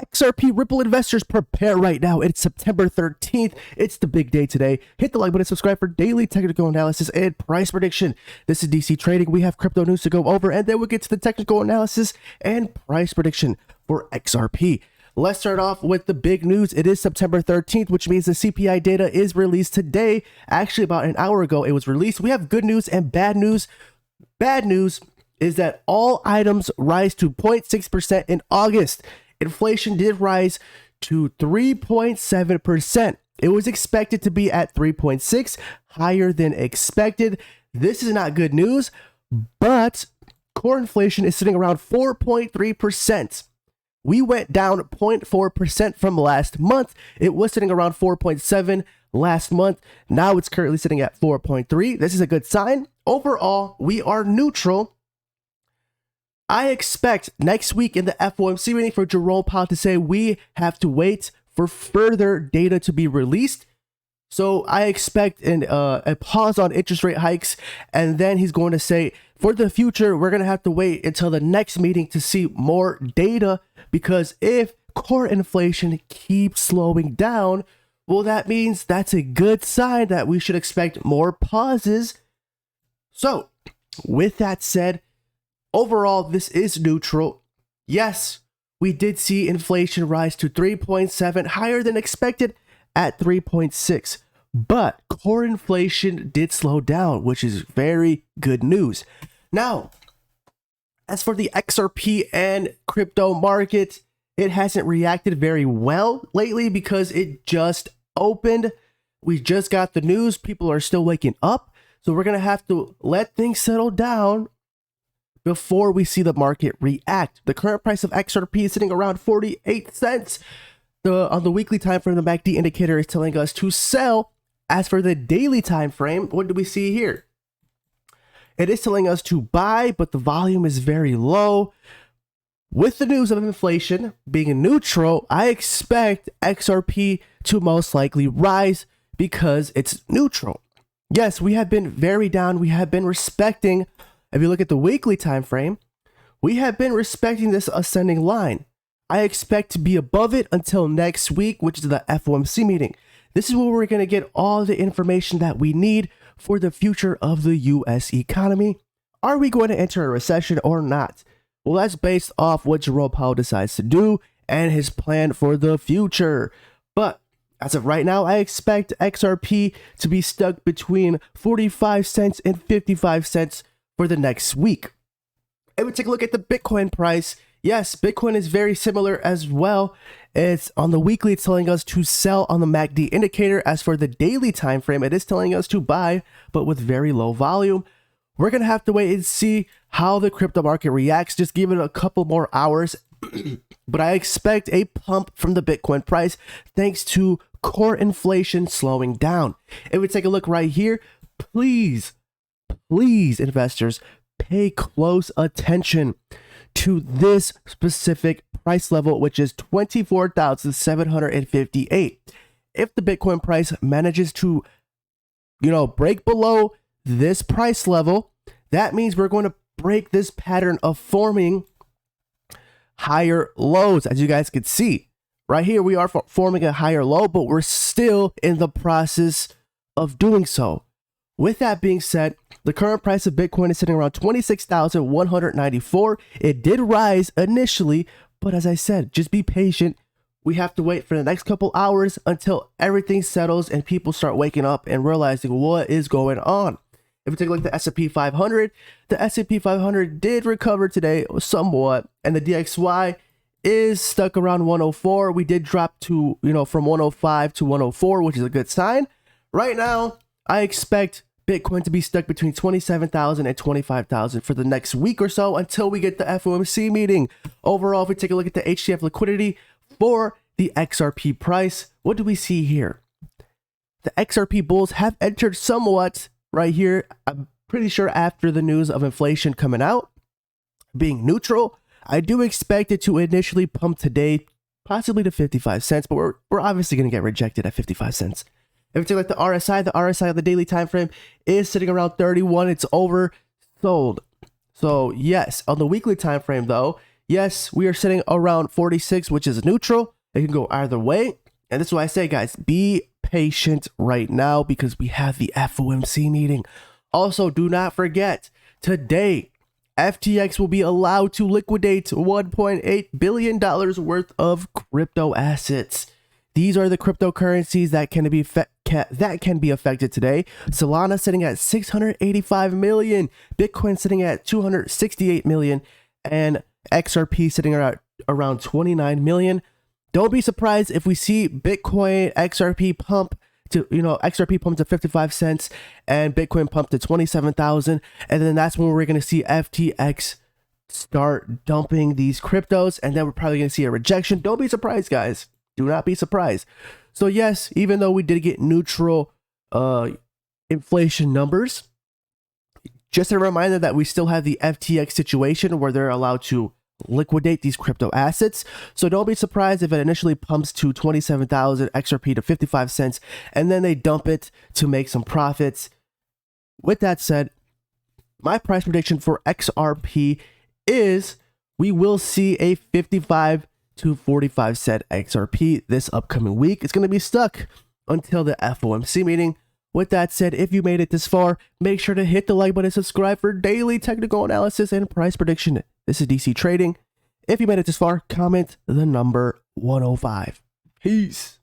XRP Ripple investors, prepare right now. It's September 13th. It's the big day today. Hit the like button, subscribe for daily technical analysis and price prediction. This is DC Trading. We have crypto news to go over, and then we'll get to the technical analysis and price prediction for XRP. Let's start off with the big news. It is September 13th, which means the CPI data is released today. Actually, about an hour ago, it was released. We have good news and bad news. Bad news is that all items rise to 0.6% in August. Inflation did rise to 3.7%. It was expected to be at 3.6, higher than expected. This is not good news, but core inflation is sitting around 4.3%. We went down 0.4% from last month. It was sitting around 4.7 last month. Now it's currently sitting at 4.3. This is a good sign. Overall, we are neutral. I expect next week in the FOMC meeting for Jerome Powell to say we have to wait for further data to be released. So I expect a pause on interest rate hikes, and then he's going to say for the future, we're going to have to wait until the next meeting to see more data, because if core inflation keeps slowing down, well, that means that's a good sign that we should expect more pauses. So with that said, overall, this is neutral. Yes, we did see inflation rise to 3.7, higher than expected at 3.6. But core inflation did slow down, which is very good news. Now, as for the XRP and crypto market, it hasn't reacted very well lately because it just opened. We just got the news. People are still waking up. So we're going to have to let things settle down before we see the market react. The current price of XRP is sitting around 48 cents. On the weekly time frame, the MACD indicator is telling us to sell. As for the daily time frame, what do we see here? It is telling us to buy, but the volume is very low. With the news of inflation being neutral, I expect XRP to most likely rise because it's neutral. Yes, we have been very down. We have been respecting, if you look at the weekly time frame, we have been respecting this ascending line. I expect to be above it until next week, which is the FOMC meeting. This is where we're going to get all the information that we need for the future of the US economy. Are we going to enter a recession or not? Well, that's based off what Jerome Powell decides to do and his plan for the future. But as of right now, I expect XRP to be stuck between 45 cents and 55 cents for the next week. If we take a look at the Bitcoin price, yes, Bitcoin is very similar as well. It's on the weekly, it's telling us to sell on the MACD indicator. As for the daily time frame, it is telling us to buy, but with very low volume. We're going to have to wait and see how the crypto market reacts. Just give it a couple more hours. But I expect a pump from the Bitcoin price thanks to core inflation slowing down. If we take a look right here, please, investors, pay close attention to this specific price level, which is 24,758. If the Bitcoin price manages to, break below this price level, that means we're going to break this pattern of forming higher lows. As you guys can see right here, we are forming a higher low, but we're still in the process of doing so. With that being said, the current price of Bitcoin is sitting around 26,194. It did rise initially, but as I said, just be patient. We have to wait for the next couple hours until everything settles and people start waking up and realizing what is going on. If we take a look at the S&P 500, the S&P 500 did recover today somewhat, and the DXY is stuck around 104. We did drop to, from 105 to 104, which is a good sign. Right now, I expect Bitcoin to be stuck between 27,000 and 25,000 for the next week or so until we get the FOMC meeting. Overall, if we take a look at the HTF liquidity for the XRP price, what do we see here? The XRP bulls have entered somewhat right here. I'm pretty sure after the news of inflation coming out, being neutral, I do expect it to initially pump today, possibly to 55 cents, but we're obviously going to get rejected at 55 cents. If we take like the RSI on the daily time frame is sitting around 31. It's oversold. So yes, on the weekly time frame though, Yes, we are sitting around 46, which is neutral. It can go either way. And this is why I say, guys, be patient right now because we have the FOMC meeting. Also, do not forget, today, FTX will be allowed to liquidate $1.8 billion worth of crypto assets. These are the cryptocurrencies that can be affected today. Solana sitting at 685 million, Bitcoin sitting at 268 million, and XRP sitting at around 29 million. Don't be surprised if we see Bitcoin XRP pump to, XRP pump to 55 cents and Bitcoin pump to 27,000. And then that's when we're going to see FTX start dumping these cryptos. And then we're probably going to see a rejection. Don't be surprised, guys. Do not be surprised. So yes, even though we did get neutral inflation numbers, just a reminder that we still have the FTX situation where they're allowed to liquidate these crypto assets. So don't be surprised if it initially pumps to 27,000 XRP to 55 cents and then they dump it to make some profits. With that said, my price prediction for XRP is we will see a 55 to 45 cent XRP this upcoming week. It's going to be stuck until the FOMC meeting. With that said, if you made it this far, make sure to hit the like button and subscribe for daily technical analysis and price prediction. This is DC Trading. If you made it this far, comment the number 105. Peace.